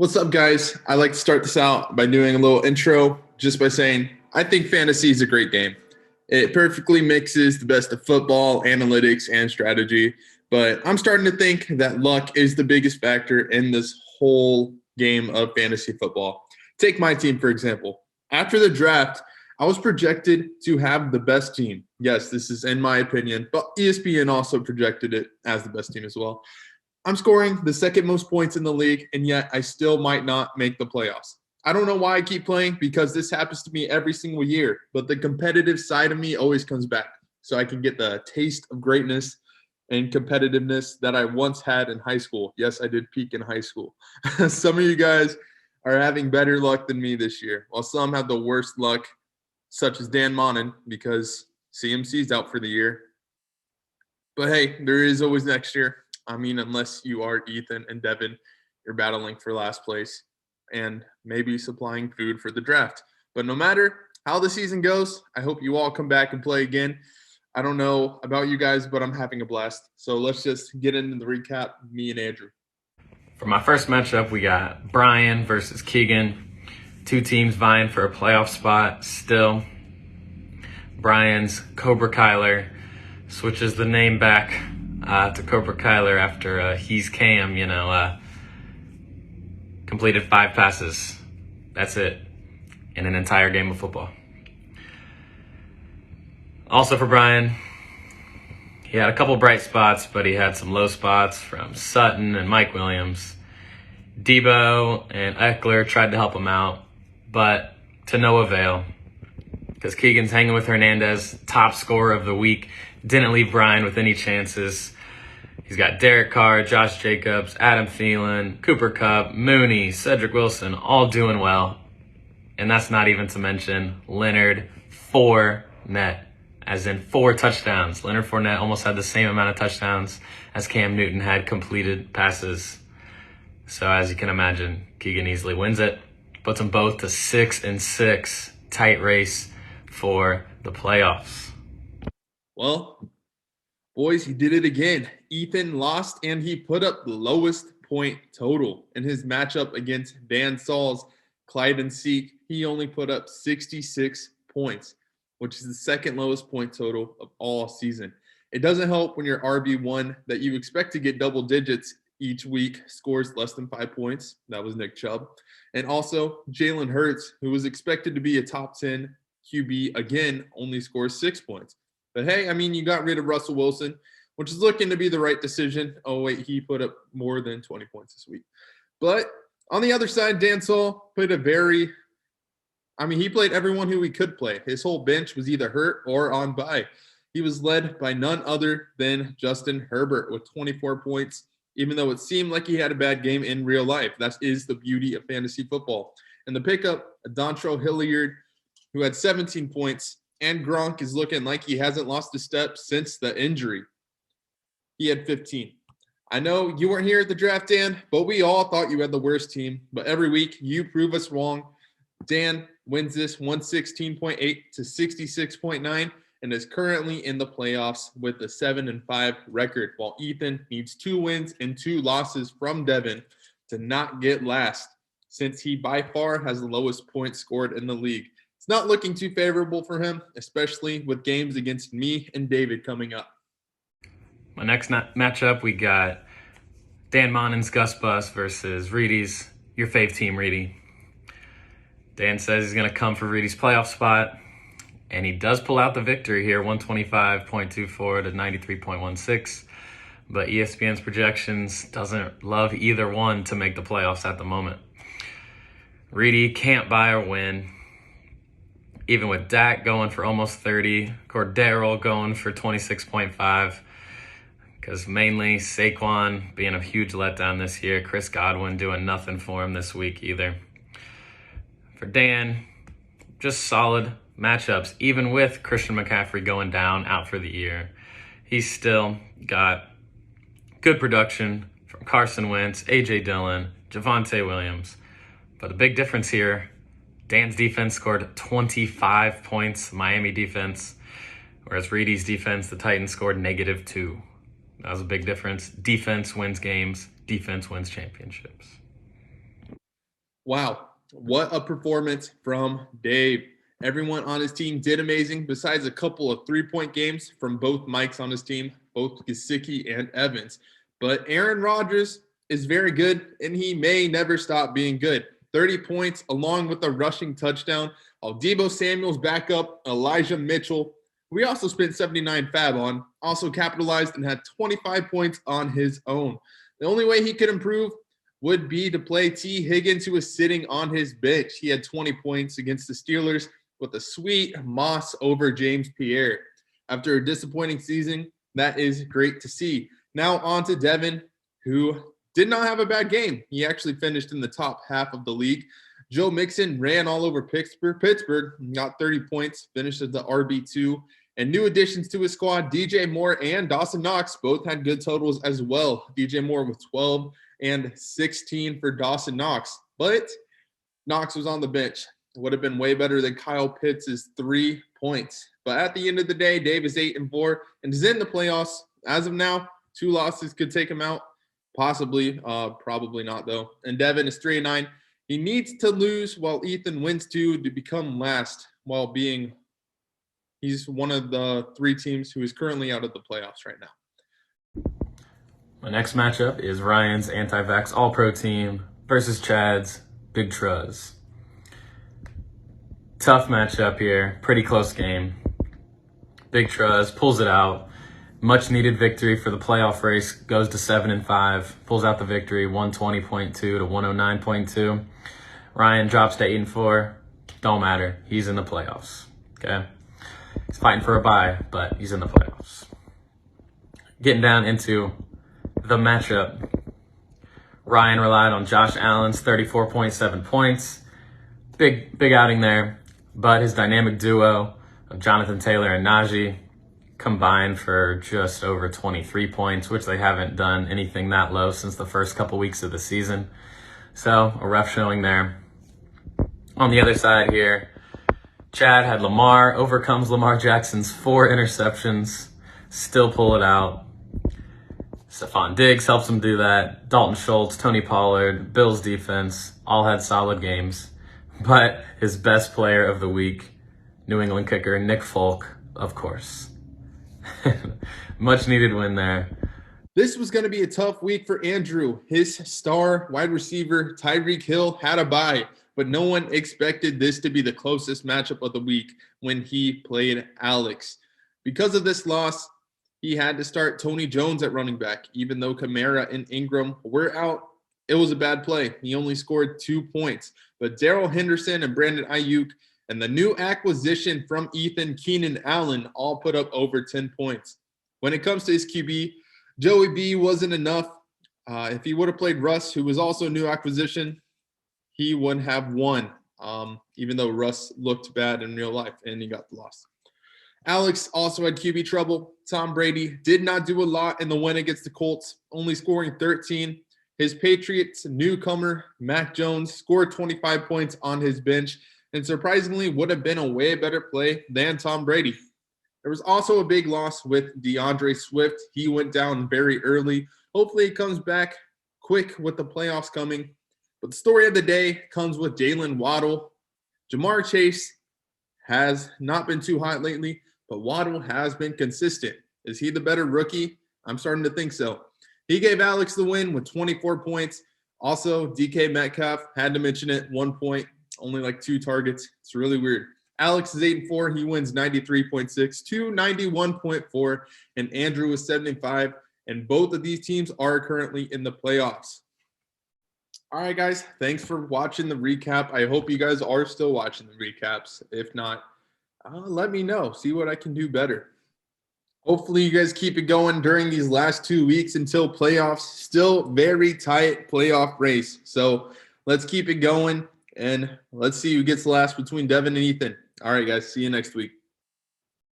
What's up, guys? I like to start this out by doing a little intro just by saying I think fantasy is a great game. It perfectly mixes the best of football, analytics, and strategy. But I'm starting to think that luck is the biggest factor in this whole game of fantasy football. Take my team, for example. After the draft, I was projected to have the best team. Yes, this is in my opinion, but ESPN also projected it as the best team as well. I'm scoring the second most points in the league, and yet I still might not make the playoffs. I don't know why I keep playing because this happens to me every single year, but the competitive side of me always comes back so I can get the taste of greatness and competitiveness that I once had in high school. Yes, I did peak in high school. Some of you guys are having better luck than me this year, while some have the worst luck, such as Dan Monin, because CMC's out for the year. But hey, there is always next year. I mean, unless you are Ethan and Devin, you're battling for last place and maybe supplying food for the draft. But no matter how the season goes, I hope you all come back and play again. I don't know about you guys, but I'm having a blast. So let's just get into the recap, me and Andrew. For my first matchup, we got Brian versus Keegan. Two teams vying for a playoff spot still. Brian's Cobra Kyler switches the name back to Cobra Kyler after he's Cam, completed 5 passes. That's it in an entire game of football. Also for Brian, he had a couple bright spots, but he had some low spots from Sutton and Mike Williams. Debo and Eckler tried to help him out, but to no avail, because Keegan's hanging with Hernandez, top scorer of the week, didn't leave Brian with any chances. He's got Derek Carr, Josh Jacobs, Adam Thielen, Cooper Kupp, Mooney, Cedric Wilson, all doing well. And that's not even to mention Leonard Fournette, as in 4 touchdowns. Leonard Fournette almost had the same amount of touchdowns as Cam Newton had completed passes. So as you can imagine, Keegan easily wins it. Puts them both to 6-6, tight race for the playoffs. Well, boys, he did it again. Ethan lost, and he put up the lowest point total in his matchup against Dan Saul's Clyde and Seek. He only put up 66 points, which is the second lowest point total of all season. It doesn't help when your RB1 that you expect to get double digits each week scores less than 5 points. That was Nick Chubb. And also, Jalen Hurts, who was expected to be a top 10 QB again, only scores 6 points. But hey, I mean, you got rid of Russell Wilson, which is looking to be the right decision. Oh, wait, he put up more than 20 points this week. But on the other side, Dan Saul played he played everyone who he could play. His whole bench was either hurt or on bye. He was led by none other than Justin Herbert with 24 points, even though it seemed like he had a bad game in real life. That is the beauty of fantasy football. And the pickup, Dontrell Hilliard, who had 17 points, and Gronk is looking like he hasn't lost a step since the injury. He had 15. I know you weren't here at the draft, Dan, but we all thought you had the worst team. But every week, you prove us wrong. Dan wins this 116.8 to 66.9 and is currently in the playoffs with a 7-5 record, while Ethan needs 2 wins and 2 losses from Devin to not get last, since he by far has the lowest points scored in the league. It's not looking too favorable for him, especially with games against me and David coming up. My next matchup, we got Dan Monin's Gus Bus versus Reedy's, your fave team, Reedy. Dan says he's going to come for Reedy's playoff spot, and he does pull out the victory here, 125.24 to 93.16. But ESPN's projections doesn't love either one to make the playoffs at the moment. Reedy can't buy or win. Even with Dak going for almost 30, Cordero going for 26.5, because mainly Saquon being a huge letdown this year, Chris Godwin doing nothing for him this week either. For Dan, just solid matchups, even with Christian McCaffrey going down, out for the year. He's still got good production from Carson Wentz, A.J. Dillon, Javonte Williams. But the big difference here, Dan's defense scored 25 points, Miami defense, whereas Reedy's defense, the Titans, scored -2. That was a big difference. Defense wins games. Defense wins championships. Wow, what a performance from Dave. Everyone on his team did amazing, besides a couple of three-point games from both Mikes on his team, both Gesicki and Evans. But Aaron Rodgers is very good, and he may never stop being good. 30 points along with a rushing touchdown. Deebo Samuel's backup, Elijah Mitchell. We also spent 79 fab on, also capitalized and had 25 points on his own. The only way he could improve would be to play T. Higgins, who was sitting on his bench. He had 20 points against the Steelers with a sweet Moss over James Pierre. After a disappointing season, that is great to see. Now on to Devin, who did not have a bad game. He actually finished in the top half of the league. Joe Mixon ran all over Pittsburgh. Got 30 points, finished as the RB2. And new additions to his squad, DJ Moore and Dawson Knox both had good totals as well. DJ Moore with 12 and 16 for Dawson Knox. But Knox was on the bench. Would have been way better than Kyle Pitts' 3 points. But at the end of the day, Dave is 8-4 and is in the playoffs. As of now, 2 losses could take him out. Possibly, probably not though. And Devin is 3-9. He needs to lose while Ethan wins 2 to become last while being – he's one of the 3 teams who is currently out of the playoffs right now. My next matchup is Ryan's anti-vax all-pro team versus Chad's Big Truz. Tough matchup here. Pretty close game. Big Truz pulls it out. Much needed victory for the playoff race. Goes to 7-5. Pulls out the victory 120.2 to 109.2. Ryan drops to 8-4. Don't matter. He's in the playoffs. Okay. He's fighting for a bye, but he's in the playoffs. Getting down into the matchup. Ryan relied on Josh Allen's 34.7 points. Big outing there. But his dynamic duo of Jonathan Taylor and Najee combined for just over 23 points, which they haven't done anything that low since the first couple weeks of the season. So a rough showing there. On the other side here, Chad had Lamar, overcomes Lamar Jackson's 4 interceptions, still pull it out. Stephon Diggs helps him do that. Dalton Schultz, Tony Pollard, Bills defense, all had solid games. But his best player of the week, New England kicker Nick Folk, of course. Much needed win there. This was going to be a tough week for Andrew. His star wide receiver, Tyreek Hill, had a bye, but no one expected this to be the closest matchup of the week when he played Alex. Because of this loss, he had to start Tony Jones at running back. Even though Kamara and Ingram were out, it was a bad play. He only scored 2 points. But Darrell Henderson and Brandon Ayuk and the new acquisition from Ethan, Keenan Allen, all put up over 10 points. When it comes to his QB, Joey B wasn't enough. If he would have played Russ, who was also a new acquisition, he wouldn't have won, even though Russ looked bad in real life and he got the loss. Alex also had QB trouble. Tom Brady did not do a lot in the win against the Colts, only scoring 13. His Patriots newcomer, Mac Jones, scored 25 points on his bench and surprisingly would have been a way better play than Tom Brady. There was also a big loss with DeAndre Swift. He went down very early. Hopefully he comes back quick with the playoffs coming. But the story of the day comes with Jalen Waddle. Jamar Chase has not been too hot lately, but Waddle has been consistent. Is he the better rookie? I'm starting to think so. He gave Alex the win with 24 points. Also, DK Metcalf, had to mention it, 1 point, only like 2 targets. It's really weird. Alex is 8-4. He wins 93.6 to 91.4, and Andrew is 75. And both of these teams are currently in the playoffs. All right, guys. Thanks for watching the recap. I hope you guys are still watching the recaps. If not, let me know. See what I can do better. Hopefully you guys keep it going during these last 2 weeks until playoffs. Still very tight playoff race. So let's keep it going, and let's see who gets last between Devin and Ethan. All right, guys. See you next week.